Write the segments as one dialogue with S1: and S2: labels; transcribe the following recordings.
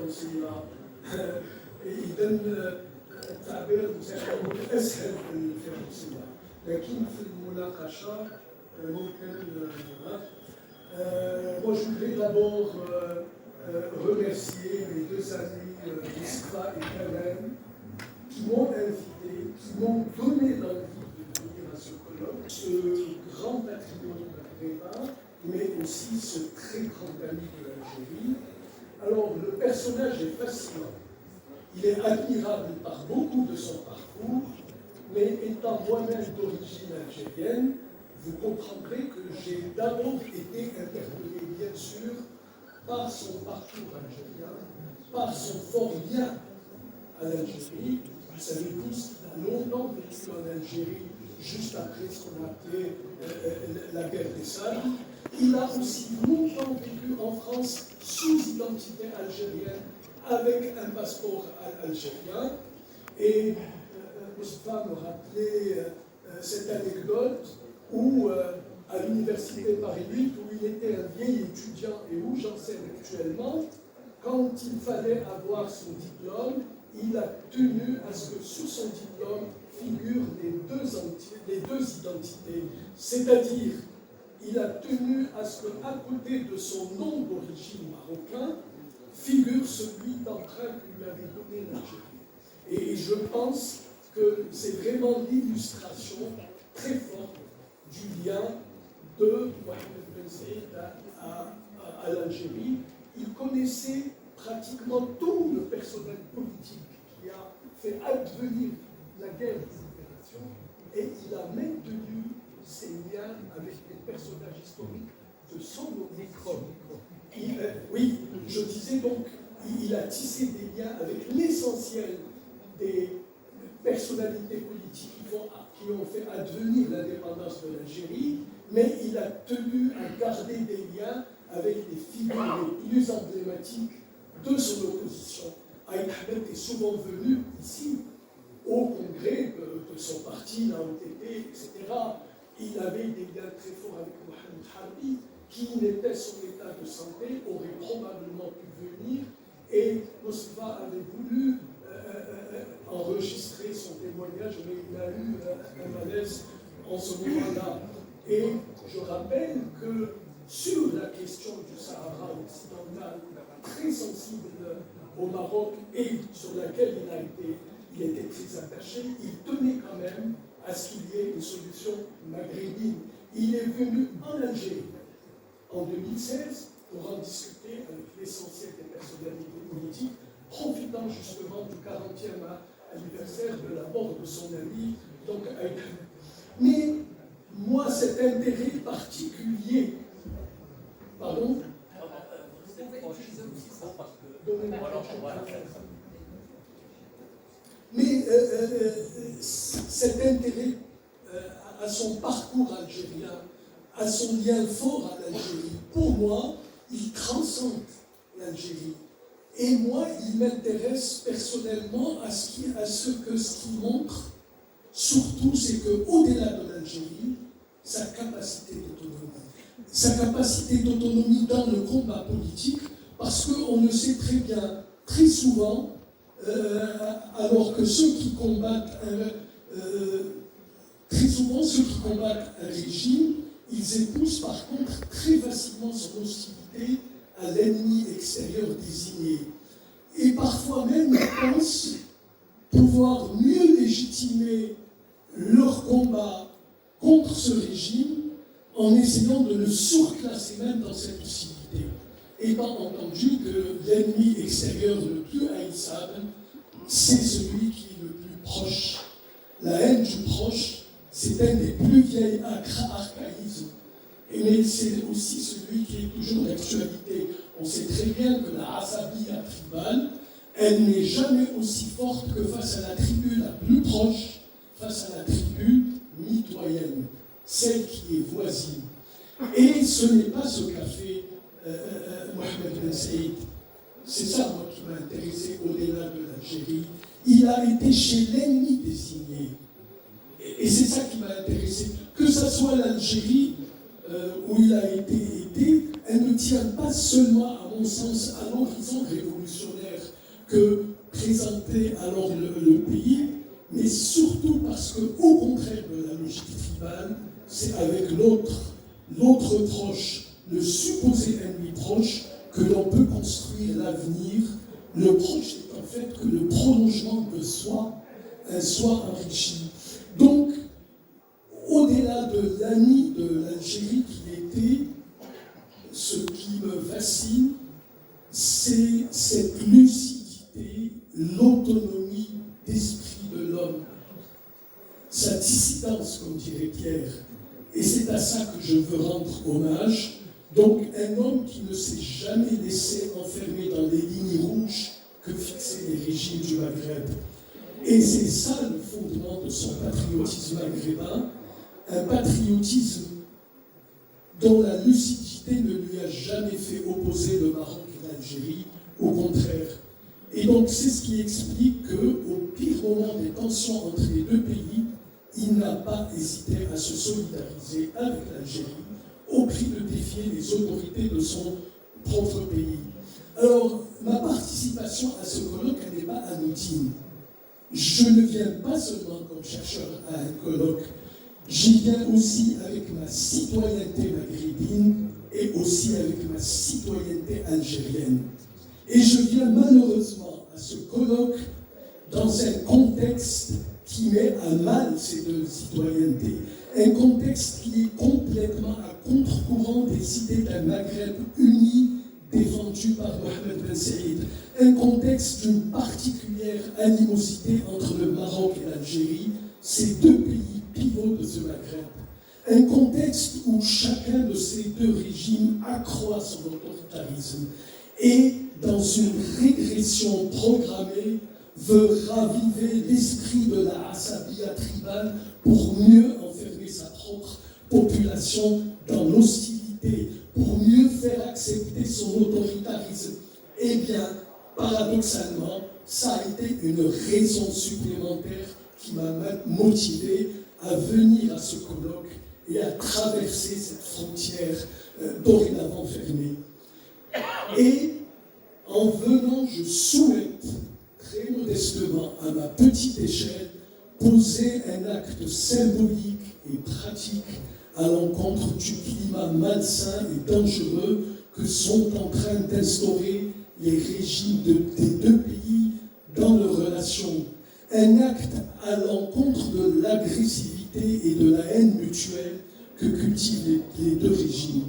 S1: الفرنسية إذا التعبير بتاعو أسهل من الفرنسية، لكن في المناقشة ممكن moi je voudrais d'abord remercier mes deux amis Iskra et Karen qui m'ont invité, qui m'ont donné l'envie de venir à ce colloque, ce grand patrimoine maghrébin, mais aussi ce très grand ami de l'Algérie. Alors le personnage est fascinant, il est admirable par beaucoup de son parcours, mais étant moi-même d'origine algérienne, vous comprendrez que j'ai d'abord été interpellé, bien sûr, par son parcours algérien, par son fort lien à l'Algérie. Vous savez tous qu'il a longtemps vécu en Algérie, juste après ce qu'on appelait la guerre des sables. Il a aussi longtemps vécu en France sous identité algérienne, avec un passeport algérien. Et Moustapha me rappelait cette anecdote où, à l'université Paris 8, où il était un vieil étudiant et où j'enseigne actuellement, quand il fallait avoir son diplôme, il a tenu à ce que sur son diplôme figurent les deux identités. C'est-à-dire, il a tenu à ce qu'à côté de son nom d'origine marocain, figure celui d'emprunt que lui avait donné l'Algérie. Et je pense que c'est vraiment l'illustration très forte du lien de Mohamed Ben Saïd à l'Algérie. Il connaissait pratiquement tout le personnel politique qui a fait advenir la guerre de libération et il a maintenu ses liens avec les personnages historiques de son micro. Oui, je disais donc, il a tissé des liens avec l'essentiel des personnalités politiques qui ont fait advenir l'indépendance de l'Algérie, mais il a tenu à garder des liens avec les figures les plus emblématiques de son opposition. Aïd Ahmed est souvent venu ici, au congrès de son parti, l'AOTP, etc. Il avait des liens très forts avec Mohamed Harbi, qui n'était son état de santé, aurait probablement pu venir, et Moustapha avait voulu enregistrer son témoignage, mais il a eu un malaise en ce moment-là. Et je rappelle que sur la question du Sahara occidental, très sensible au Maroc et sur laquelle il était très attaché, il tenait quand même à ce qu'il y ait une solution maghrébine. Il est venu en Algérie en 2016 pour en discuter avec l'essentiel des personnalités politiques, profitant justement du 40e anniversaire de la mort de son ami, donc Aïd Ahmed. Mais moi, cet intérêt particulier, pardon, mais cet intérêt à son parcours algérien, à son lien fort à l'Algérie, pour moi, il transcende l'Algérie. Et moi, il m'intéresse personnellement à ce qu'il montre, surtout, c'est qu'au-delà de l'Algérie, sa capacité d'autonomie. Sa capacité d'autonomie dans le combat politique, parce qu'on le sait très bien, très souvent, alors que ceux qui combattent très souvent, ceux qui combattent un régime, ils épousent par contre très facilement son hostilité à l'ennemi extérieur désigné. Et parfois même, ils pensent pouvoir mieux légitimer leur combat contre ce régime en essayant de le surclasser même dans cette hostilité. Étant entendu que l'ennemi extérieur le plus haïssable, c'est celui qui est le plus proche. La haine du proche, c'est un des plus vieilles archaïsmes. Mais c'est aussi celui qui est toujours d'actualité. On sait très bien que la asabiyya tribale, elle n'est jamais aussi forte que face à la tribu la plus proche, face à la tribu mitoyenne, celle qui est voisine. Et ce n'est pas ce qu'a fait Mohamed Ben Saïd. C'est ça, moi, qui m'a intéressé au-delà de l'Algérie. Il a été chez l'ennemi désigné. Et c'est ça qui m'a intéressé. Que ce soit l'Algérie, où il a été, elle ne tient pas seulement, à mon sens, à l'horizon révolutionnaire que présenter alors le pays, mais surtout parce qu'au contraire de la logique tribale, c'est avec l'autre proche, le supposé ennemi proche, que l'on peut construire l'avenir. Le proche est en fait que le prolongement de soi, un soi enrichi. Donc, au-delà de l'ami de l'Algérie qu'il était, ce qui me fascine, c'est cette lucidité, l'autonomie d'esprit de l'homme, sa dissidence, comme dirait Pierre. Et c'est à ça que je veux rendre hommage. Donc, un homme qui ne s'est jamais laissé enfermer dans les lignes rouges que fixaient les régimes du Maghreb. Et c'est ça le fondement de son patriotisme maghrébin, un patriotisme dont la lucidité ne lui a jamais fait opposer le Maroc et l'Algérie, au contraire. Et donc c'est ce qui explique qu'au pire moment des tensions entre les deux pays, il n'a pas hésité à se solidariser avec l'Algérie au prix de défier les autorités de son propre pays. Alors, ma participation à ce colloque, elle n'est pas anodine. Je ne viens pas seulement comme chercheur à un colloque, j'y viens aussi avec ma citoyenneté maghrébine et aussi avec ma citoyenneté algérienne. Et je viens malheureusement à ce colloque dans un contexte qui met à mal ces deux citoyennetés. Un contexte qui est complètement à contre-courant des idées d'un Maghreb uni défendu par Mohamed Ben Saïd. Un contexte d'une particulière animosité entre le Maroc et l'Algérie, ces deux pays pivots de ce Maghreb. Un contexte où chacun de ces deux régimes accroît son autoritarisme et, dans une régression programmée, veut raviver l'esprit de la Asabia tribale pour mieux enfermer sa propre population dans l'hostilité, pour mieux faire accepter son autoritarisme. Eh bien, paradoxalement, ça a été une raison supplémentaire qui m'a motivé à venir à ce colloque et à traverser cette frontière dorénavant fermée. Et en venant, je souhaite, très modestement, à ma petite échelle, poser un acte symbolique et pratique à l'encontre du climat malsain et dangereux que sont en train d'instaurer les régimes des deux pays dans leurs relations. Un acte à l'encontre de l'agressivité et de la haine mutuelle que cultivent les deux régimes.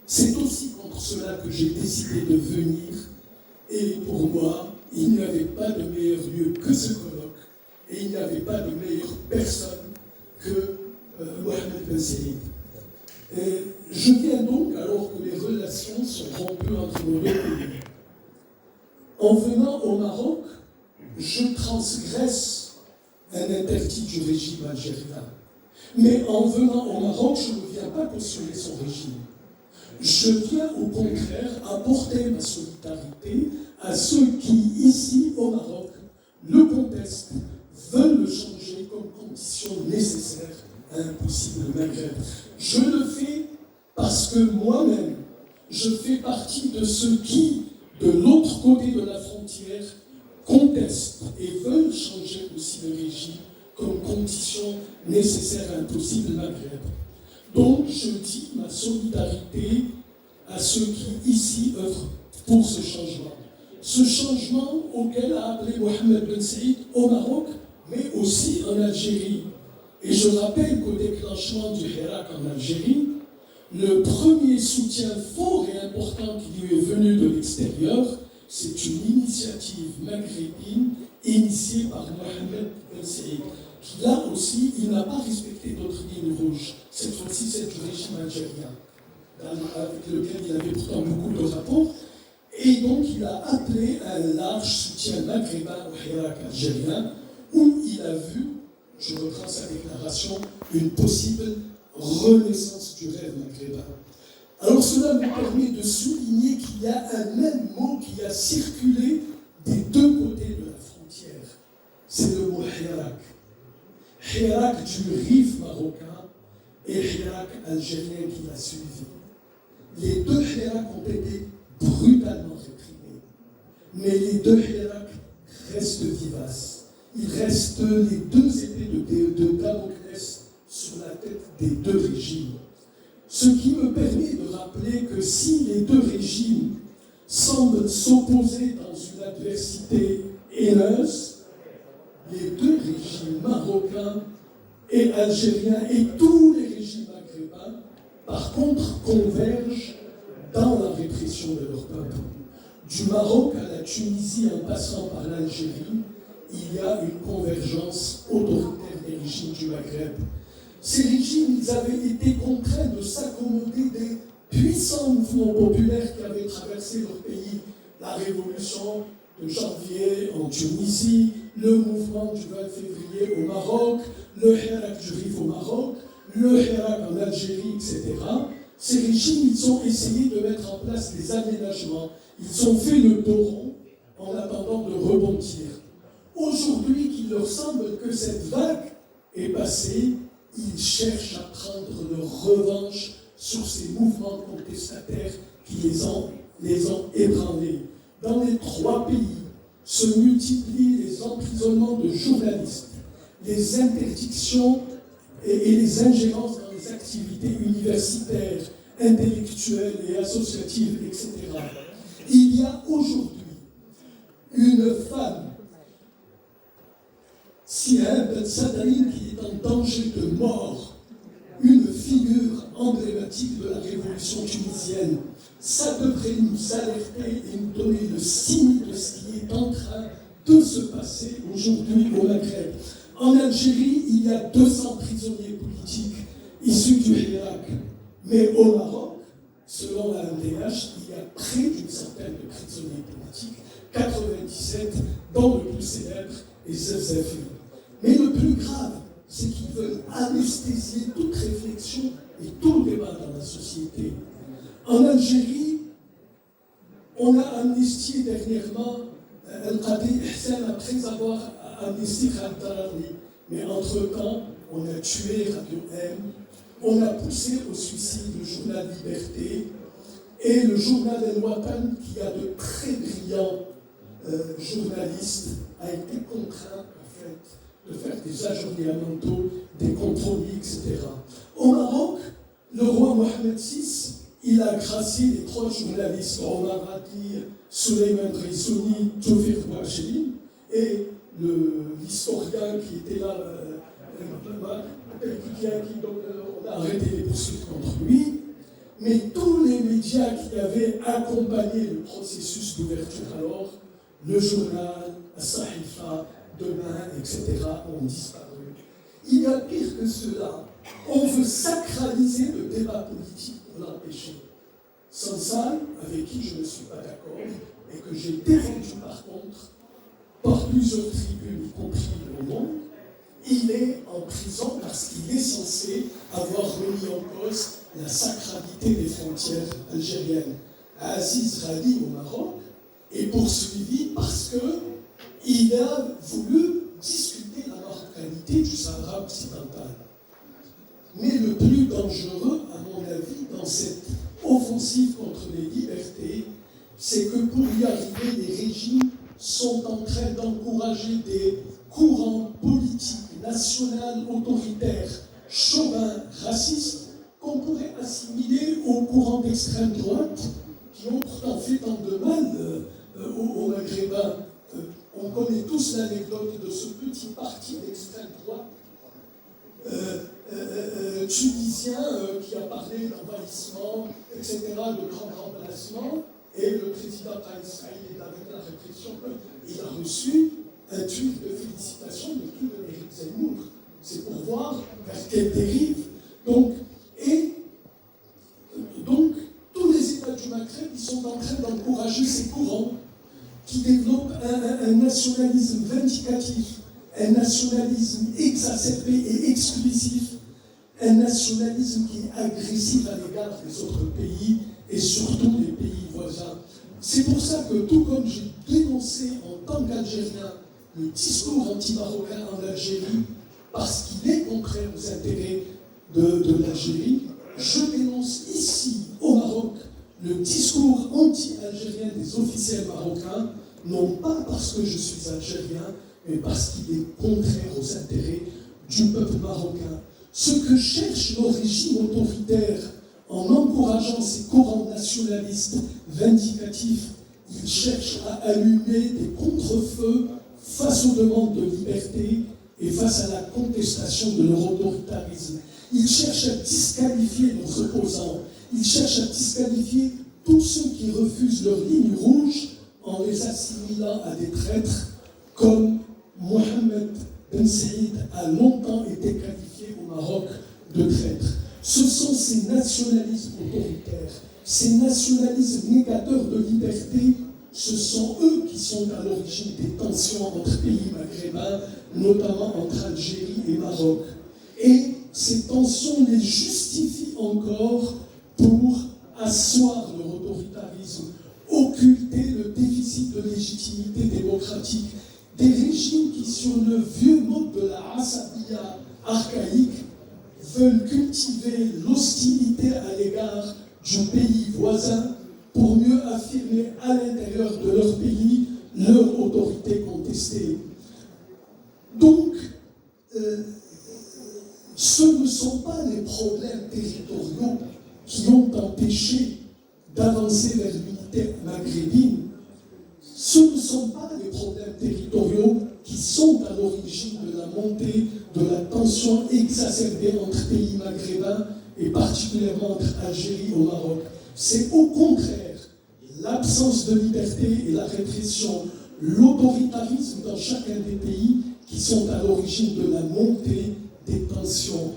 S1: C'est aussi contre cela que j'ai décidé de venir. Et pour moi, il n'y avait pas de meilleur lieu que ce colloque, et il n'y avait pas de meilleure personne que Mohamed Ben Saïd. Je viens donc, alors que les relations sont rompues entre nos deux pays. En venant au Maroc, je transgresse un interdit du régime algérien. Mais en venant au Maroc, je ne viens pas cautionner son régime. Je viens au contraire apporter ma solidarité à ceux qui, ici au Maroc, le contestent, veulent le changer comme condition nécessaire à un possible Maghreb. Je le fais parce que moi-même, je fais partie de ceux qui, de l'autre côté de la frontière, contestent et veulent changer aussi le régime comme condition nécessaire à un possible Maghreb. Donc, je dis ma solidarité à ceux qui, ici, œuvrent pour ce changement. Ce changement auquel a appelé Mohamed Ben Saïd au Maroc, mais aussi en Algérie. Et je rappelle qu'au déclenchement du Hirak en Algérie, le premier soutien fort et important qui lui est venu de l'extérieur, c'est une initiative maghrébine initiée par Mohamed Ben Saïd. Là aussi, il n'a pas respecté d'autres lignes rouges. Cette fois-ci, c'est du régime algérien, avec lequel il avait pourtant beaucoup de rapports. Et donc, il a appelé à un large soutien maghrébin au Hirak algérien, où il a vu, je reprends sa déclaration, une possible renaissance du rêve maghrébin. Alors, cela me permet de souligner qu'il y a un même mot qui a circulé des deux côtés de la frontière. C'est le mot Hirak. Hirak du Rif marocain et Hirak algérien qui l'a suivi. Les deux Hirak ont été brutalement réprimés. Mais les deux Hirak reste vivace. Il reste les deux épées de Damoclès sur la tête des deux régimes. Ce qui me permet de rappeler que si les deux régimes semblent s'opposer dans une adversité haineuse, les deux régimes marocains et algériens et tous les régimes maghrébins, par contre, convergent dans la répression de leur peuple. Du Maroc à la Tunisie en passant par l'Algérie, il y a une convergence autoritaire des régimes du Maghreb. Ces régimes, ils avaient été contraints de s'accommoder des puissants mouvements populaires qui avaient traversé leur pays. La révolution de janvier en Tunisie, le mouvement du 20 février au Maroc, le Hirak du Rif au Maroc, le Hirak en Algérie, etc. Ces régimes, ils ont essayé de mettre en place des aménagements. Ils ont fait le dos rond en attendant de rebondir. Aujourd'hui, qu'il leur semble que cette vague est passée, ils cherchent à prendre leur revanche sur ces mouvements contestataires qui les ont ébranlés. Dans les trois pays se multiplient les emprisonnements de journalistes, les interdictions et les ingérences dans les activités universitaires, intellectuelles et associatives, etc. Il y a aujourd'hui une femme, Siha Ben Sadaïn, qui est en danger de mort, une figure emblématique de la révolution tunisienne. Ça devrait nous alerter et nous donner le signe de ce qui est en train de se passer aujourd'hui au Maghreb. En Algérie, il y a 200 prisonniers politiques issus du Hirak. Mais au Maroc, selon la MDH, il y a près d'une centaine de prisonniers politiques, 97, dont le plus célèbre est Zefzafi. Mais le plus grave, c'est qu'ils veulent anesthésier toute réflexion et tout débat dans la société. En Algérie, on a amnistié dernièrement Al-Qadi Ihsan après avoir amnistié Khaled Darari. Mais entre-temps, on a tué Radio M, on a poussé au suicide le journal Liberté et le journal El Watan, qui a de très brillants journalistes, a été contraint en fait de faire des ajournements, des compromis, etc. Au Maroc, le roi Mohamed VI, il a gracié les trois journalistes, Omar Hadi, Souleymane Reissouni, Tawfiq Bouacheli, et l'historien qui était là, on a arrêté les poursuites contre lui, mais tous les médias qui avaient accompagné le processus d'ouverture alors, le journal, Sahifa, Demain, etc., ont disparu. Il y a pire que cela. On veut sacraliser le débat politique pour l'empêcher. Sansal, avec qui je ne suis pas d'accord, et que j'ai défendu par contre, par plusieurs tribunes, y compris le monde, il est en prison parce qu'il est censé avoir remis en cause la sacralité des frontières algériennes. Aziz Rali au Maroc est poursuivi parce qu'il a voulu discuter la marocanité du Sahara occidental. Mais le plus dangereux, à mon avis, dans cette offensive contre les libertés, c'est que pour y arriver, les régimes sont en train d'encourager des courants politiques nationaux autoritaires, chauvins, racistes, qu'on pourrait assimiler aux courants d'extrême droite, qui ont pourtant fait tant de mal aux Maghrébins. On connaît tous l'anecdote de ce petit parti d'extrême droite tunisien qui a parlé d'envahissement, etc., de grand remplacement, et le président Israël est avec la répression. Il a reçu un tweet de félicitations de tout de Éric Zemmour. C'est pour voir vers quelle dérive. Donc, tous les États du Maghreb, ils sont en train d'encourager ces courants qui développent un nationalisme vindicatif, un nationalisme exacerbé et exclusif, un nationalisme qui est agressif à l'égard des autres pays et surtout des pays voisins. C'est pour ça que, tout comme j'ai dénoncé en tant qu'Algérien le discours anti-marocain en Algérie, parce qu'il est contraire aux intérêts de l'Algérie, je dénonce ici, au Maroc, le discours anti-algérien des officiels marocains, non pas parce que je suis algérien, mais parce qu'il est contraire aux intérêts du peuple marocain. Ce que cherche le régime autoritaire en encourageant ces courants nationalistes vindicatifs, il cherche à allumer des contre-feux face aux demandes de liberté et face à la contestation de leur autoritarisme. Il cherche à disqualifier nos opposants. Il cherche à disqualifier tous ceux qui refusent leur ligne rouge en les assimilant à des traîtres comme Mohamed Ben Saïd a longtemps été qualifié au Maroc de traître. Ce sont ces nationalismes autoritaires, ces nationalismes négateurs de liberté, ce sont eux qui sont à l'origine des tensions entre pays maghrébins, notamment entre Algérie et Maroc. Et ces tensions les justifient encore pour asseoir leur autoritarisme, occulter le déficit de légitimité démocratique des régimes qui, sur le vieux mode de la Assabiya archaïque, veulent cultiver l'hostilité à l'égard du pays voisin pour mieux affirmer à l'intérieur de leur pays leur autorité contestée. Donc, ce ne sont pas les problèmes territoriaux qui ont empêché d'avancer vers l'unité maghrébine. Ce ne sont pas les problèmes territoriaux qui sont à l'origine de la montée de la tension exacerbée entre pays maghrébins et particulièrement entre Algérie et au Maroc. C'est au contraire l'absence de liberté et la répression, l'autoritarisme dans chacun des pays qui sont à l'origine de la montée des tensions.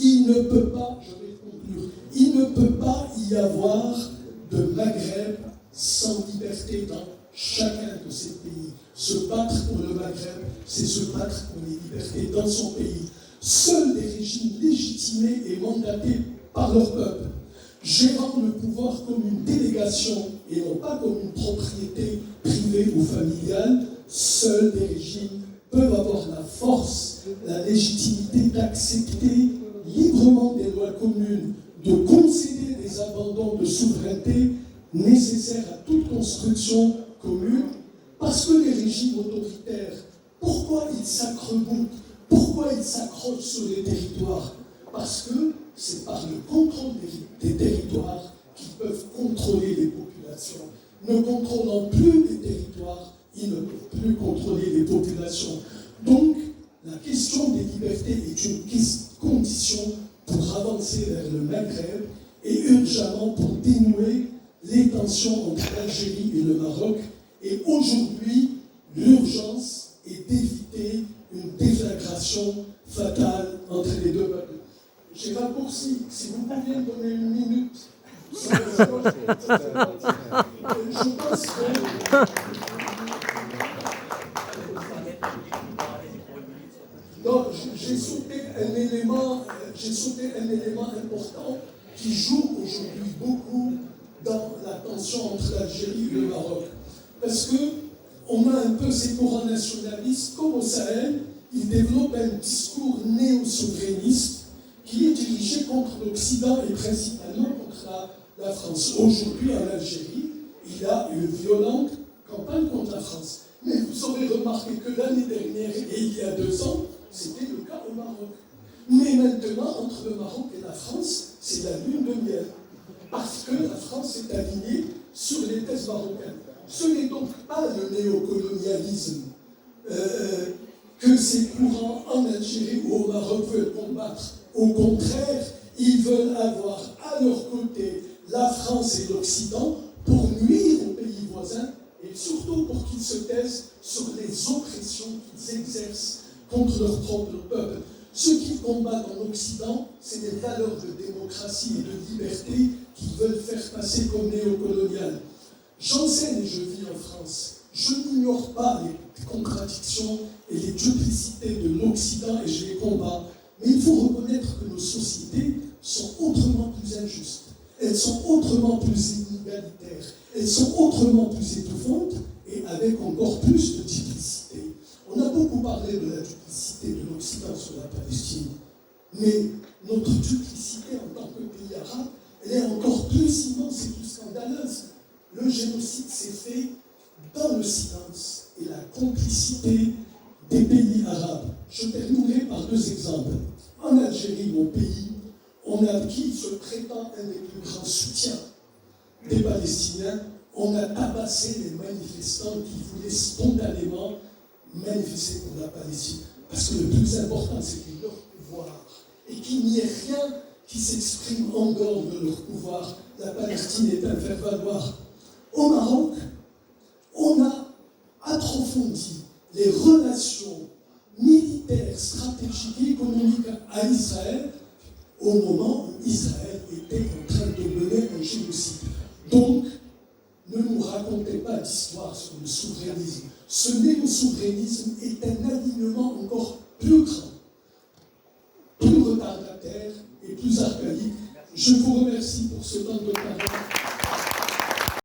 S1: Il ne peut pas, je vais conclure, il ne peut pas y avoir de Maghreb sans liberté dans chacun de ces pays. Se battre pour le Maghreb, c'est se battre pour les libertés dans son pays. Seuls des régimes légitimés et mandatés par leur peuple, gérant le pouvoir comme une délégation et non pas comme une propriété privée ou familiale, seuls des régimes peuvent avoir la force, la légitimité d'accepter librement des lois communes, de concéder des abandons de souveraineté nécessaires à toute construction commune, parce que les régimes autoritaires, pourquoi ils s'accreboutent, pourquoi ils s'accrochent sur les territoires? Parce que c'est par le contrôle des territoires qu'ils peuvent contrôler les populations. Ne contrôlant plus les territoires, ils ne peuvent plus contrôler les populations. Donc, la question des libertés est une condition pour avancer vers le Maghreb et urgemment pour dénouer les tensions entre l'Algérie et le Maroc. Et aujourd'hui, l'urgence est d'éviter une déflagration fatale entre les deux peuples. J'ai raccourci, si vous pouviez me donner une minute, je pense que... Non, j'ai sauté un élément important qui joue aujourd'hui beaucoup dans la tension entre l'Algérie et le Maroc. Parce qu'on a un peu ces courants nationalistes, comme au Sahel, ils développent un discours néo-souverainiste qui est dirigé contre l'Occident et principalement contre la France. Aujourd'hui, en Algérie, il y a une violente campagne contre la France. Mais vous aurez remarqué que l'année dernière et il y a 2 ans, c'était le cas au Maroc. Mais maintenant, entre le Maroc et la France, c'est la lune de miel. Parce que la France est alignée sur les thèses marocaines. Ce n'est donc pas le néocolonialisme que ces courants en Algérie ou au Maroc veulent combattre. Au contraire, ils veulent avoir à leur côté la France et l'Occident pour nuire aux pays voisins et surtout pour qu'ils se taisent sur les oppressions qu'ils exercent contre leur propre peuple. Ce qu'ils combattent en Occident, c'est des valeurs de démocratie et de liberté qu'ils veulent faire passer comme néocoloniales. J'enseigne et je vis en France. Je n'ignore pas les contradictions et les duplicités de l'Occident et je les combats. Mais il faut reconnaître que nos sociétés sont autrement plus injustes. Elles sont autrement plus inégalitaires. Elles sont autrement plus étouffantes et avec encore plus de duplicité. On a beaucoup parlé de la duplicité de l'Occident sur la Palestine. Mais notre duplicité en tant que pays arabe, elle est encore plus immense et plus scandaleuse. Le génocide s'est fait dans le silence et la complicité des pays arabes. Je terminerai par 2 exemples. En Algérie, mon pays, on a qui se prétend un des plus grands soutiens des Palestiniens, on a tabassé les manifestants qui voulaient spontanément manifester pour la Palestine. Parce que le plus important, c'est que leur pouvoir, et qu'il n'y ait rien qui s'exprime en dehors de leur pouvoir. La Palestine est un faire-valoir. Au Maroc, on a approfondi les relations militaires, stratégiques et économiques à Israël au moment où Israël était en train de mener un génocide. Donc, ne nous racontez pas d'histoire sur le souverainisme. Ce néo-souverainisme est un alignement encore plus grand, plus retardataire et plus archaïque. Je vous remercie pour ce temps de parole.